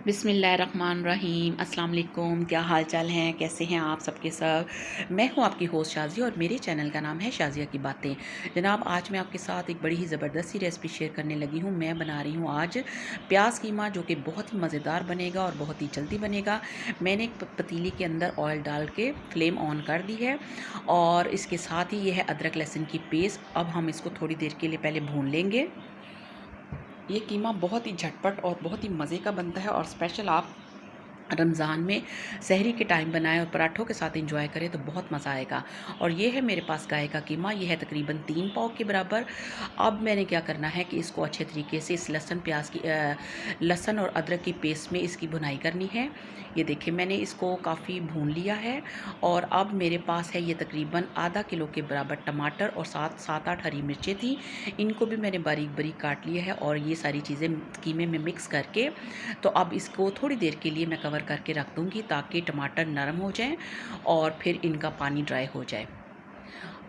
बिस्मिल्लाहिर्रहमानिर्रहीम। अस्सलाम वालेकुम। क्या हाल चाल हैं, कैसे हैं आप सबके सब। मैं हूं आपकी होस्ट शाज़िया और मेरे चैनल का नाम है शाज़िया की बातें। जनाब, आज मैं आपके साथ एक बड़ी ही ज़बरदस्त सी रेसिपी शेयर करने लगी हूं। मैं बना रही हूं आज प्याज कीमा, जो कि बहुत ही मज़ेदार बनेगा और बहुत ही जल्दी बनेगा। मैंने एक पतीली के अंदर ऑयल डाल के फ्लेम ऑन कर दी है और इसके साथ ही यह है अदरक लहसुन की पेस्ट। अब हम इसको थोड़ी देर के लिए पहले भून लेंगे। ये कीमा बहुत ही झटपट और बहुत ही मज़े का बनता है और स्पेशल आप रमज़ान में सहरी के टाइम बनाएं और पराठों के साथ एंजॉय करें तो बहुत मज़ा आएगा। और ये है मेरे पास गाय का कीमा, ये है तकरीबन 3 पाव के बराबर। अब मैंने क्या करना है कि इसको अच्छे तरीके से इस लहसुन और अदरक की पेस्ट में इसकी भुनाई करनी है। ये देखिए, मैंने इसको काफ़ी भून लिया है और अब मेरे पास है ये तकरीबन आधा किलो के बराबर टमाटर और सात आठ हरी मिर्चें थी। इनको भी मैंने बारीक बारीक काट लिया है और ये सारी चीज़ें कीमे में मिक्स करके तो अब इसको थोड़ी देर के लिए मैं कवर करके रख दूँगी ताकि टमाटर नरम हो जाएं और फिर इनका पानी ड्राई हो जाए।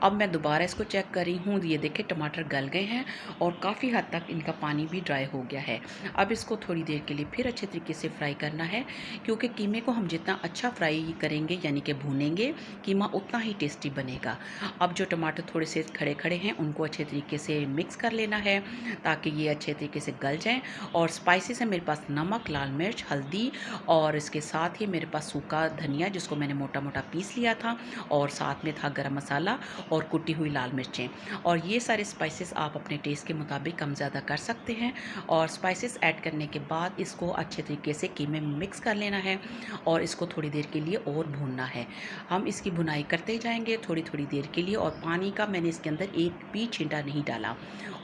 अब मैं दोबारा इसको चेक कर रही हूँ, ये देखिए टमाटर गल गए हैं और काफ़ी हद तक इनका पानी भी ड्राई हो गया है। अब इसको थोड़ी देर के लिए फिर अच्छे तरीके से फ्राई करना है, क्योंकि कीमे को हम जितना अच्छा फ्राई करेंगे यानी कि भूनेंगे, कीमा उतना ही टेस्टी बनेगा। अब जो टमाटर थोड़े से खड़े खड़े हैं उनको अच्छे तरीके से मिक्स कर लेना है ताकि ये अच्छे तरीके से गल जाएँ। और स्पाइसेस है मेरे पास नमक, लाल मिर्च, हल्दी और इसके साथ ही मेरे पास सूखा धनिया जिसको मैंने मोटा मोटा पीस लिया था और साथ में था गरम मसाला और कुटी हुई लाल मिर्चें। और ये सारे स्पाइसेस आप अपने टेस्ट के मुताबिक कम ज़्यादा कर सकते हैं। और स्पाइसेस ऐड करने के बाद इसको अच्छे तरीके से कीमे में मिक्स कर लेना है और इसको थोड़ी देर के लिए और भूनना है। हम इसकी भुनाई करते जाएंगे थोड़ी थोड़ी देर के लिए। और पानी का मैंने इसके अंदर एक भी छींटा नहीं डाला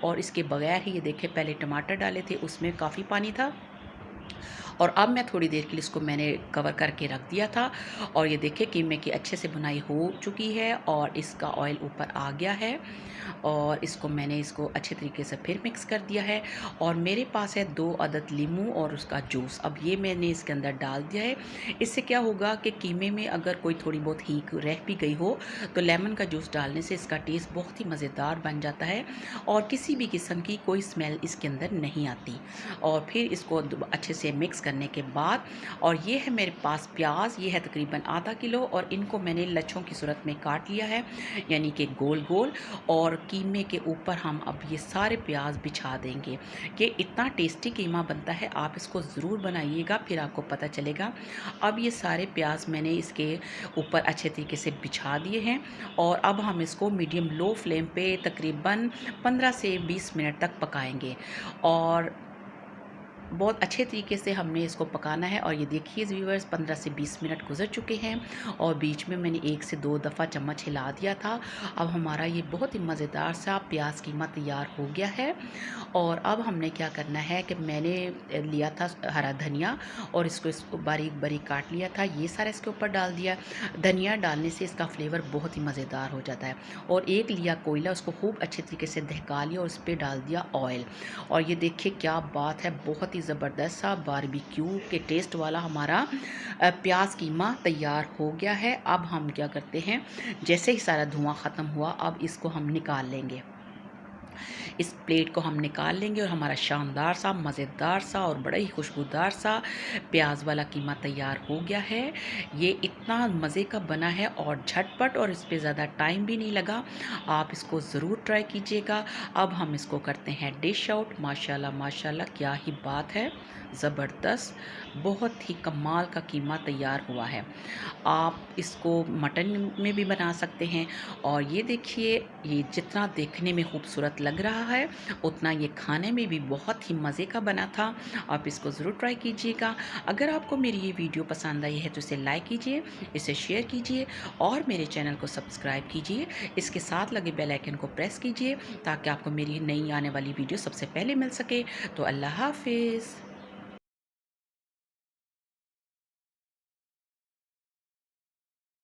और इसके बगैर ही, ये देखे, पहले टमाटर डाले थे उसमें काफ़ी पानी था और अब मैं थोड़ी देर के लिए इसको मैंने कवर करके रख दिया था। और ये देखिए कीमे की अच्छे से बुनाई हो चुकी है और इसका ऑयल ऊपर आ गया है और इसको अच्छे तरीके से फिर मिक्स कर दिया है। और मेरे पास है 2 अदद लीमू और उसका जूस, अब ये मैंने इसके अंदर डाल दिया है। इससे क्या होगा कि कीमे में अगर कोई थोड़ी बहुत हींग रह भी गई हो तो लेमन का जूस डालने से इसका टेस्ट बहुत ही मज़ेदार बन जाता है और किसी भी किस्म की कोई स्मेल इसके अंदर नहीं आती। और फिर इसको अच्छे से मिक्स करने के बाद, और ये है मेरे पास प्याज, ये है तकरीबन आधा किलो और इनको मैंने लच्छों की सूरत में काट लिया है यानी कि गोल गोल। और कीमे के ऊपर हम अब ये सारे प्याज बिछा देंगे। ये इतना टेस्टी कीमा बनता है, आप इसको ज़रूर बनाइएगा, फिर आपको पता चलेगा। अब ये सारे प्याज मैंने इसके ऊपर अच्छे तरीके से बिछा दिए हैं और अब हम इसको मीडियम लो फ्लेम पे तकरीबन 15 से 20 मिनट तक पकाएंगे। और बहुत अच्छे तरीके से हमने इसको पकाना है। और ये देखिए व्यूअर्स, 15 से 20 मिनट गुजर चुके हैं और बीच में मैंने 1 से 2 दफ़ा चम्मच हिला दिया था। अब हमारा ये बहुत ही मज़ेदार सा प्याज कीमा तैयार हो गया है। और अब हमने क्या करना है कि मैंने लिया था हरा धनिया और इसको बारीक बारीक काट लिया था, ये सारा इसके ऊपर डाल दिया। धनिया डालने से इसका फ्लेवर बहुत ही मज़ेदार हो जाता है। और एक लिया कोयला, उसको खूब अच्छे तरीके से दहका लिया और उस पर डाल दिया ऑयल। और ये देखिए क्या बात है, बहुत ही ज़बरदस्त सा बारबेक्यू के टेस्ट वाला हमारा प्याज कीमा तैयार हो गया है। अब हम क्या करते हैं, जैसे ही सारा धुआं ख़त्म हुआ अब इसको हम निकाल लेंगे। इस प्लेट को हम निकाल लेंगे और हमारा शानदार सा, मज़ेदार सा और बड़ा ही खुशबूदार सा प्याज वाला कीमा तैयार हो गया है। ये इतना मज़े का बना है और झटपट, और इस पे ज़्यादा टाइम भी नहीं लगा। आप इसको ज़रूर ट्राई कीजिएगा। अब हम इसको करते हैं डिश आउट। माशाल्लाह माशाल्लाह, क्या ही बात है, ज़बरदस्त, बहुत ही कमाल का कीमा तैयार हुआ है। आप इसको मटन में भी बना सकते हैं। और ये देखिए, ये जितना देखने में खूबसूरत लग रहा है उतना ये खाने में भी बहुत ही मज़े का बना था। आप इसको ज़रूर ट्राई कीजिएगा। अगर आपको मेरी ये वीडियो पसंद आई है तो इसे लाइक कीजिए, इसे शेयर कीजिए और मेरे चैनल को सब्सक्राइब कीजिए। इसके साथ लगे बेल आइकन को प्रेस कीजिए ताकि आपको मेरी नई आने वाली वीडियो सबसे पहले मिल सके। तो अल्लाह हाफिज़।